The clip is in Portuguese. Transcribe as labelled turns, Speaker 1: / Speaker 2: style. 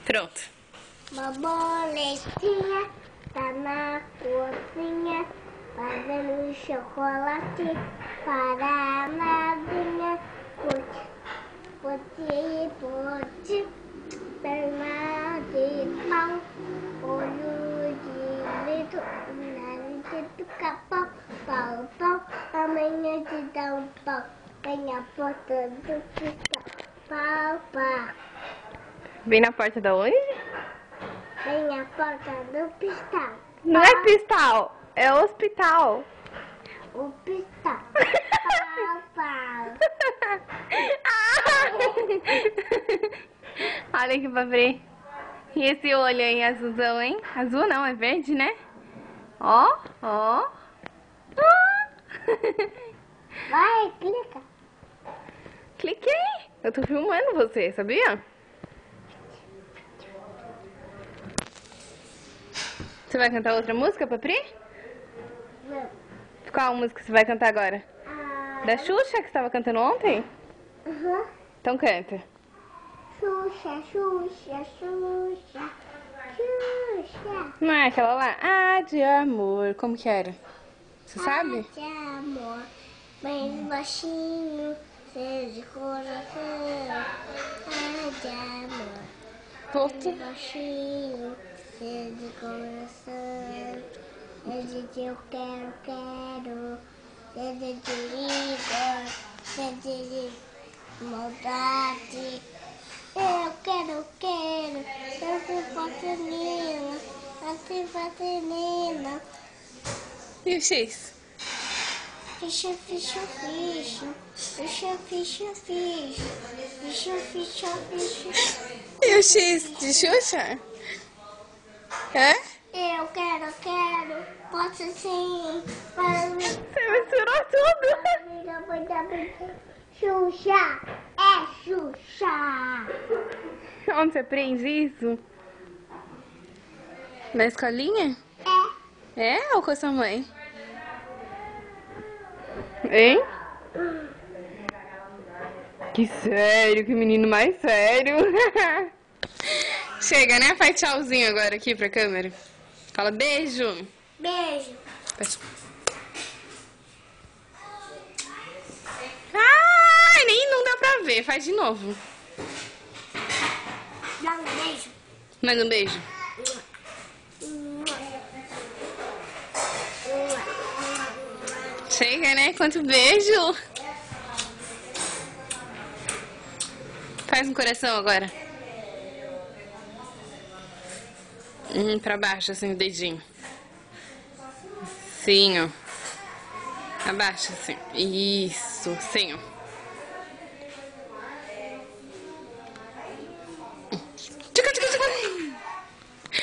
Speaker 1: Pronto.
Speaker 2: Uma boletinha tá na cozinha, fazendo chocolate para a madrinha. Pote, perna de pau, olho de leito, nariz de capão, pau, amanhã te dá um pau, vem a porta do cristal, pau.
Speaker 1: Vem na porta da onde?
Speaker 2: Vem a porta do cristal.
Speaker 1: Não é pistal, é hospital.
Speaker 2: O cristal. Pau.
Speaker 1: Olha aqui pra ver. E esse olho aí, azulzão, hein? Azul não, é verde, né? Ó.
Speaker 2: Vai, clica.
Speaker 1: Cliquei. Eu tô filmando você, sabia? Você vai cantar outra música, Papri?
Speaker 2: Não.
Speaker 1: Qual música você vai cantar agora?
Speaker 2: Ah,
Speaker 1: Da Xuxa, que você tava cantando ontem?
Speaker 2: uhum.
Speaker 1: Então canta.
Speaker 2: Xuxa, Xuxa, Xuxa, Xuxa.
Speaker 1: Não é aquela lá? Ah, de amor. Como que era? Você sabe?
Speaker 2: De amor, bem baixinho, cheio de coração. De amor,
Speaker 1: Volta.
Speaker 2: bem baixinho, cheio de coração. É de eu quero. É de rigor, é de maldade. Eu quero. Eu se faço menina.
Speaker 1: E o X?
Speaker 2: Ficha.
Speaker 1: E o X de Xuxa? É?
Speaker 2: Eu quero. Posso sim. Para mim.
Speaker 1: Você misturou tudo.
Speaker 2: Xuxa. É Xuxa.
Speaker 1: Onde você aprende isso? Na escolinha? É ou com a sua mãe? Hein? Que sério, que menino mais sério. Chega, né? Faz tchauzinho agora aqui pra câmera. Fala beijo.
Speaker 2: Beijo.
Speaker 1: Ai, nem não dá pra ver. Faz de novo.
Speaker 2: Dá um beijo.
Speaker 1: Mais um beijo. Chega, né? Quanto beijo. Faz um coração agora. Pra baixo, assim, o dedinho. Sim, ó. Abaixa, assim. Isso, sim, ó.